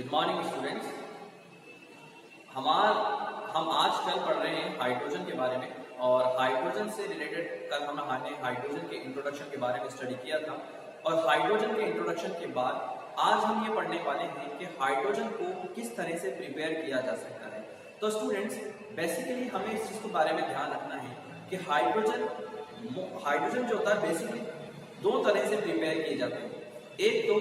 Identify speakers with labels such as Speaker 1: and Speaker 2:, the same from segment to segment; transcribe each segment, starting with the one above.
Speaker 1: Good morning students. हम आज कल पढ़ रहे हैं हाइड्रोजन के बारे में, और हाइड्रोजन से रिलेटेड कल हमने हाइड्रोजन के इंट्रोडक्शन के बारे में स्टडी किया था। और हाइड्रोजन के इंट्रोडक्शन के बाद आज हम ये पढ़ने वाले हैं कि हाइड्रोजन को किस तरह से प्रिपेयर किया जा सकता है। तो स्टूडेंट्स, बेसिकली हमें इस चीज के बारे में ध्यान रखना है कि हाइड्रोजन जो होता है बेसिकली दो तरह से प्रिपेयर किए जाते हैं। एक तो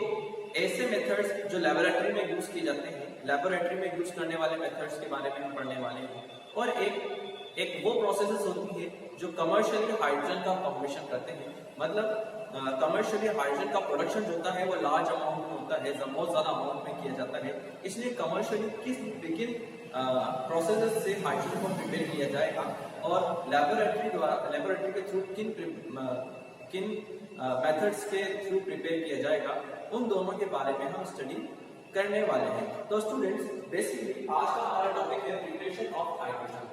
Speaker 1: ऐसे मेथड्स जो लेबोरेटरी में यूज किए जाते हैं, लेबोरेटरी में यूज करने वाले मेथड्स के बारे में हम पढ़ने वाले हैं, और एक वो प्रोसेसेस होती है जो कमर्शियली हाइड्रोजन का फॉर्मेशन करते हैं। मतलब कमर्शियली हाइड्रोजन का प्रोडक्शन जो होता है वो लार्ज अमाउंट में होता है, बहुत ज्यादा अमाउंट में किया जाता है। इसलिए कमर्शियली किन प्रोसेसेस से हाइड्रोजन को प्रिपेयर किया जाएगा और लेबोरेटरी के थ्रू किन मेथड्स के थ्रू प्रिपेयर किया जाएगा, उन दोनों के बारे में हम स्टडी करने वाले हैं। तो स्टूडेंट्स, बेसिकली आज का हमारा टॉपिक है preparation of hydrogen.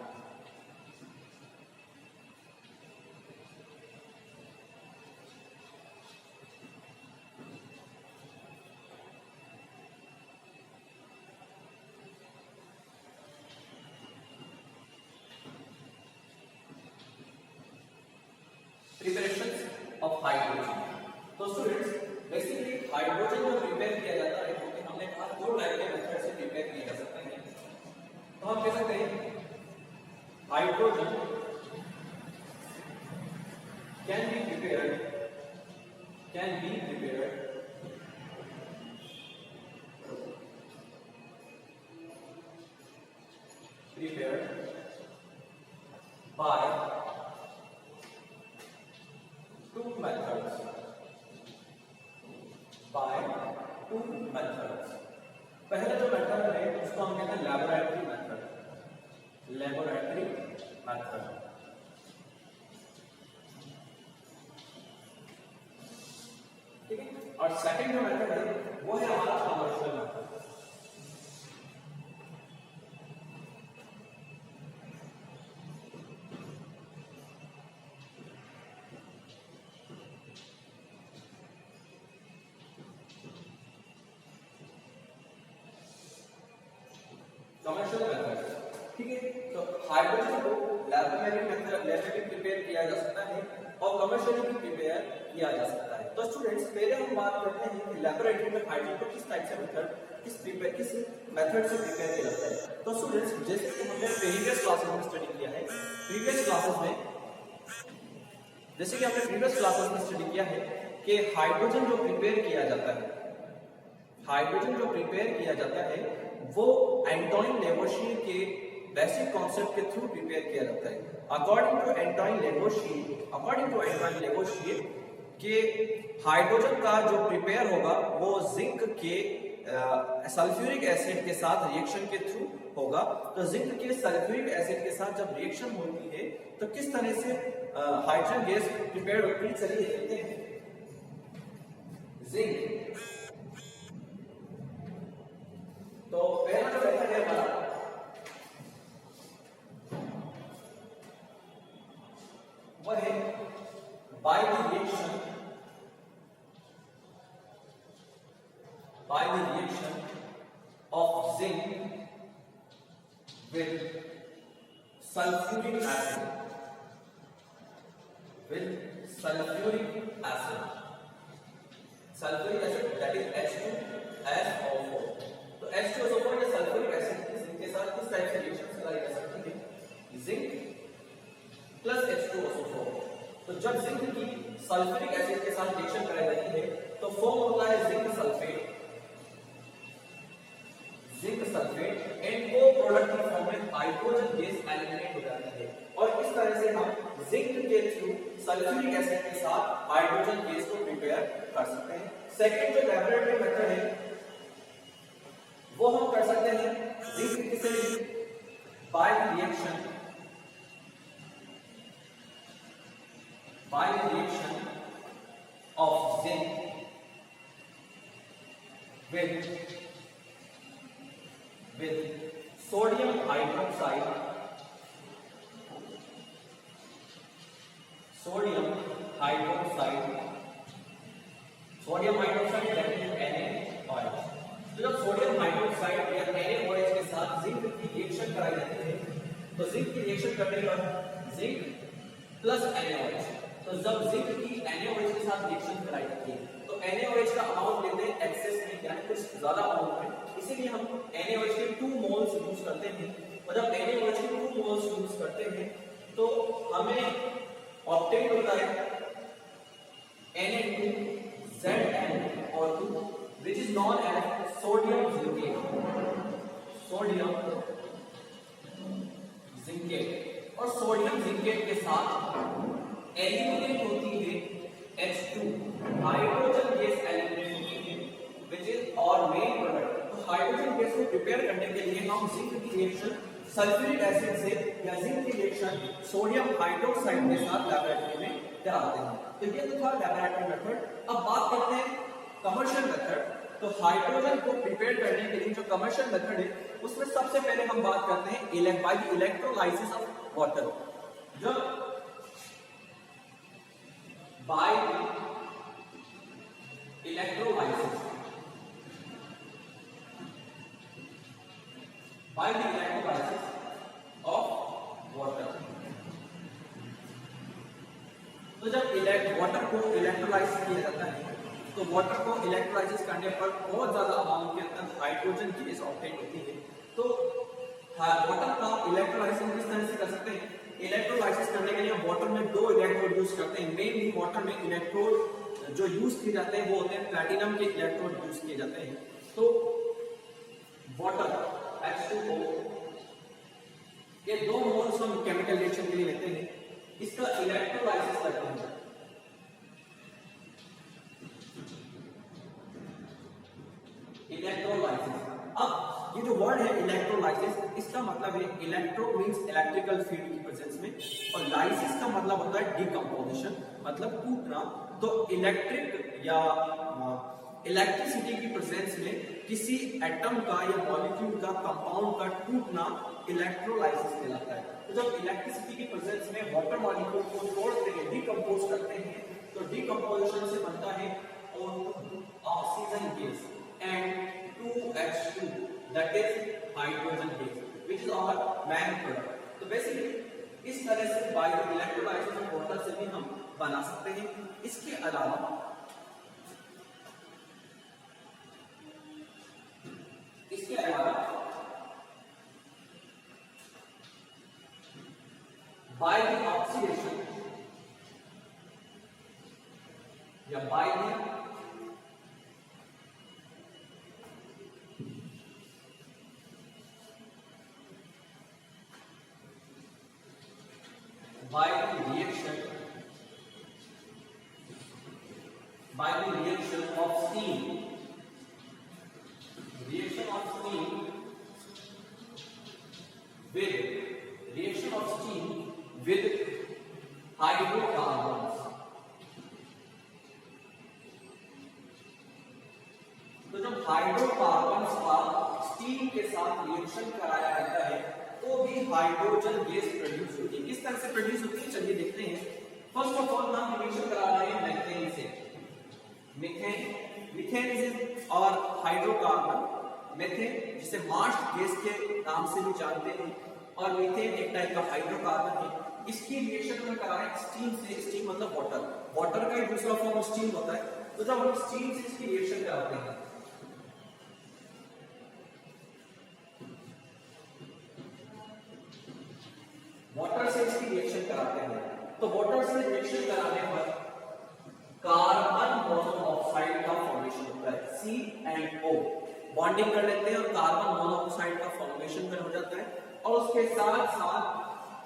Speaker 1: Preparation of hydrogen. तो स्टूडेंट्स, बेसिकली हाइड्रोजन जो प्रिपेयर किया जाता है, क्योंकि हमने कहा दो टाइप के मेथड से प्रिपेयर किया जा सकता है। तो हम कह सकते हैं hydrogen can be prepared by two methods. पहला जो मेथड है उसको हम कहते हैं लेबोरेटरी मेथड। ठीक है। और सेकंड जो मेथड है वो है हमारा कमर्शियल मेथड। कमर्शियल मेथड, ठीक है। तो हाइड्रोजन को लेबोरेटरी प्रिपेयर किया जा सकता है और कमर्शियली भी प्रिपेयर किया जा सकता है। तो स्टूडेंट्स, पहले हम बात करते हैं कि लेबोरेटरी में हाइड्रोजन को किस टाइप से किस मेथड से प्रिपेयर किया जाता है। तो स्टूडेंट्स, जैसे कि हमने प्रीवियस क्लासेस में स्टडी किया है, प्रीवियस क्लासेस में स्टडी किया है कि हाइड्रोजन जो प्रिपेयर किया जाता है वो एंटोइन लेवोशियर के बेसिक कॉन्सेप्ट के थ्रू प्रिपेयर किया जाता है। अकॉर्डिंग टू एंटोइन लेवोशियर के हाइड्रोजन का जो प्रिपेयर होगा वो जिंक के सल्फ्यूरिक एसिड के साथ रिएक्शन के थ्रू होगा। तो जिंक के सल्फ्यूरिक एसिड के साथ जब रिएक्शन होती है तो किस तरह से हाइड्रोजन गैस प्रिपेयर होती है, चलिए देखते हैं। जिंक, तो पहला जो मेथड है हमारा वो है by the reaction of zinc with sulphuric acid that is H2SO4। तो H2SO4 या सल्फ्यूरिक एसिड के साथ किस टाइप से रिएक्शन कराई जा सकती है? Zinc plus H2SO4। तो जब जिंक की सल्फ्यूरिक एसिड के साथ रिएक्शन कराई जाती है तो फॉर्म होता है जिंक सल्फेट एंड वो प्रोडक्ट की फॉर्म में हाइड्रोजन गैस एलिमिनेट हो जाती है। और इस तरह से हम जिंक के थ्रू सल्फ्यूरिक एसिड के साथ हाइड्रोजन गैस को प्रिपेयर कर सकते हैं। सेकंड जो लेबोरेटरी मेथड है वो हम कर सकते हैं जिंक किसे by reaction of zinc with sodium hydroxide that is Na oil। तो जब सोडियम हाइड्रोक्साइड या NaOH के साथ जिंक की रिएक्शन कराई जाती है, तो जिंक की रिएक्शन करने पर जिंक प्लस NaOH, तो जब जिंक की NaOH के साथ रिएक्शन कराई जाती है तो NaOH का अमाउंट लेते हैं एक्सेस में, यानी कुछ ज्यादा अमाउंट में, इसीलिए हम NaOH के 2 मोल्स यूज करते हैं। और जब NaOH के 2 मोल्स यूज करते हैं तो हमें ऑब्टेन होता है Na2ZnO2 which is known as sodium zincate, sodium zincate. और सोडियम जिंकेट के साथ एलिमिनेट होती है H2, हाइड्रोजन गैस एलिमिनेट होती है which is our main product। तो हाइड्रोजन गैस को प्रिपेयर करने के लिए हम जिंक की रिएक्शन सल्फ्यूरिक एसिड से या जिंक की रिएक्शन सोडियम हाइड्रोक्साइड के साथ लैबोरेटरी में कराते हैं। तो ये तो था लैबोरेटरी मेथड। अब बात करते हैं कमर्शियल मेथड। तो हाइड्रोजन को प्रिपेयर करने के लिए जो कमर्शियल मेथड है उसमें सबसे पहले हम बात करते हैं by the electrolysis of water. जो बाय इलेक्ट्रोलाइसिस ऑफ वाटर, तो जब वाटर को इलेक्ट्रोलाइज किया जाता है तो वाटर को इलेक्ट्रोलाइसिस करने पर बहुत ज्यादा अमाउंट के अंदर हाइड्रोजन गैस ऑब्टेन होती है। तो वाटर का इलेक्ट्रोलाइसिस किस तरह से कर सकते हैं? इलेक्ट्रोलाइसिस करने के लिए हम वाटर में 2 इलेक्ट्रोड यूज करते हैं। मेनली वाटर में इलेक्ट्रोड जो यूज किए जाते हैं वो होते हैं प्लैटिनम के इलेक्ट्रोड यूज किए जाते हैं। तो वाटर H2O ये 2 मोल्स हम केमिकल रिएक्शन के लिए लेते हैं, इसका इलेक्ट्रोलाइसिस करते हैं। इलेक्ट्रोलाइसिस, अब ये जो वर्ड है इलेक्ट्रोलाइसिस, इसका मतलब है इलेक्ट्रो मींस इलेक्ट्रिकल फील्ड की प्रेजेंस में, और लाइसिस का मतलब होता है डिकम्पोजिशन, मतलब टूटना। तो इलेक्ट्रिक या इलेक्ट्रिसिटी की प्रेजेंस में किसी एटम का या मॉलिक्यूल का कंपाउंड का टूटना इलेक्ट्रोलाइसिस कहलाता है। तो जब इलेक्ट्रिसिटी की प्रेजेंस में वाटर मॉलिक्यूल को तोड़ते हैं, डिकम्पोज करते हैं, तो डिकम्पोजिशन से बनता है oxygen gas and 2H2, that is hydrogen gas, which is our main product। तो बेसिकली इस तरह से बाय इलेक्ट्रोलाइसिस ऑफ वाटर से भी हम बना सकते हैं। इसके अलावा बाय द ऑक्सीडेशन या by the reaction of steam, reaction of steam with hydrocarbons। तो जब हाइड्रोकार्बन्स का स्टीम के साथ रिएक्शन कराया जाता है तो भी हाइड्रोजन गैस प्रोड्यूस होती है। किस तरह से प्रोड्यूस होती है चलिए देखते हैं। फर्स्ट ऑफ ऑल हम रिएक्शन करा रहे हैं मीथेन से। मीथेन इज और हाइड्रोकार्बन, मीथेन जिसे मार्श गैस के नाम से भी जानते हैं, और मीथेन एक टाइप का हाइड्रोकार्बन है। इसकी रिएक्शन हम करा रहे हैं स्टीम से। स्टीम मतलब वाटर, वाटर का ही दूसरा फॉर्म स्टीम होता है। तो जब हम स्टीम से इसकी रिएक्शन कराते हैं वाटर से इसकी रिएक्शन कराते हैं, तो वाटर से रिएक्शन कराने पर कार्बन मोनोऑक्साइड का फॉर्मेशन होता है। C&O बॉन्डिंग कर लेते हैं और कार्बन मोनोऑक्साइड का फॉर्मेशन हो जाता है, और उसके साथ साथ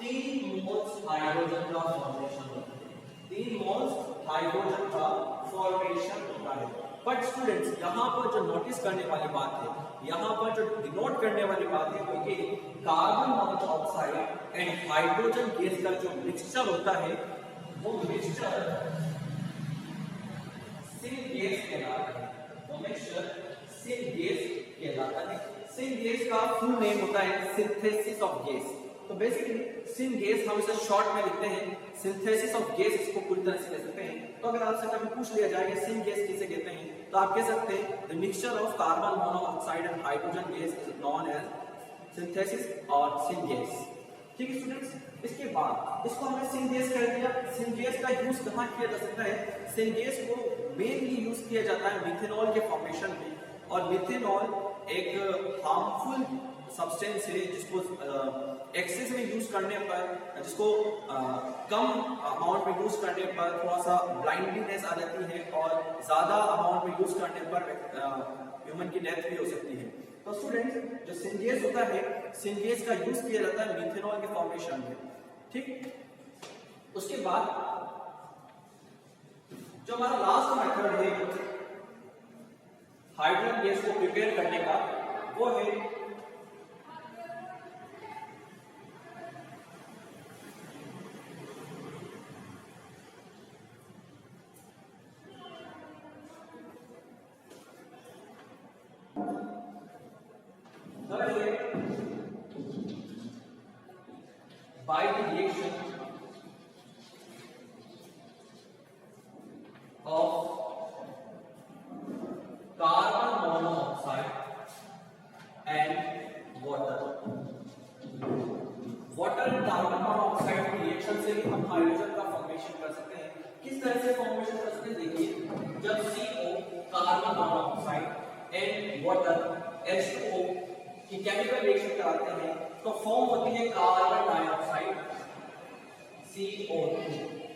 Speaker 1: 3 मोल्स हाइड्रोजन का फॉर्मेशन होता है। 3 मोल्स हाइड्रोजन का फॉर्मेशन होता है। बट स्टूडेंट्स यहाँ पर जो नोटिस करने वाली बात है, यहाँ पर जो डिनोट करने वाली बात है वो ये carbon monoxide and hydrogen gas का जो मिक्सचर होता है वो मिक्सचर सिनगेस कहलाता है। वो मिक्सचर सिनगेस कहलाता है। सिनगेस का फुल नेम होता है सिंथेसिस ऑफ गैस। तो बेसिकली सिनगेस हम इसे शॉर्ट में लिखते हैं सिंथेसिस ऑफ गैस, इसको पूरी तरह से कह सकते हैं। तो अगर आपसे कभी पूछ लिया जाए कि सिन गैस किसे कहते हैं, तो आप कह सकते हैं the mixture of carbon monoxide and hydrogen gas is known as synthesis और सिन गैस। ठीक है स्टूडेंट्स, इसके बाद इसको हमने सिन गैस कर दिया। सिन गैस का यूज कहाँ किया जा सकता है? सिन गैस को मेनली यूज किया जाता है मिथेनॉल के फॉर्मेशन में, और मिथेनॉल एक हार्मफुल सब्सटेंस है जिसको एक्सेस में यूज करने पर, जिसको कम अमाउंट में यूज करने पर थोड़ा सा ब्लाइंडनेस आ जाती है, और ज्यादा अमाउंट में यूज करने पर ह्यूमन की डेथ भी हो सकती है। तो स्टूडेंट्स, जो सिंगेस होता है, सिंगेस का यूज किया जाता है मिथेनॉल के फॉर्मेशन में। ठीक, उसके बाद जो हमारा लास्ट मेथड है हाइड्रोजन गैस को प्रिपेयर करने का, वो है by the reaction of carbon monoxide and water and carbon monoxide की रिएक्शन से भी हम हाइड्रोजन का फॉर्मेशन कर सकते हैं। किस तरह से फॉर्मेशन कर सकते हैं? देखिए, जब CO carbon monoxide and water H2O की केमिकल रिएक्शन कराते हैं तो फॉर्म होती है carbon dioxide CO2,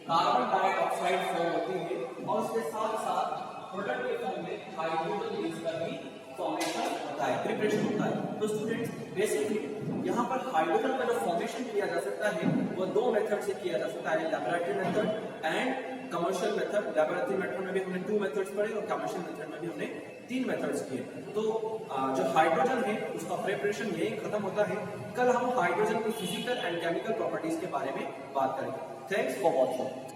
Speaker 1: carbon dioxide form होती है, और उसके साथ साथ प्रोडक्ट के फॉर्म में हाइड्रोजन गैस का भी फॉर्मेशन होता है, प्रिपरेशन होता है। तो स्टूडेंट्स, बेसिकली यहाँ पर हाइड्रोजन का जो फॉर्मेशन किया जा सकता है वो दो मेथड से किया जा सकता है, laboratory method and commercial method. Laboratory method में भी हमने 2 मेथड्स पढ़े और कमर्शियल मेथड में भी हमने 3 मेथड्स किए। तो जो हाइड्रोजन है उसका प्रिपरेशन यही खत्म होता है। कल हम हाइड्रोजन की फिजिकल एंड केमिकल प्रॉपर्टीज के बारे में बात करेंगे। Thanks for watching.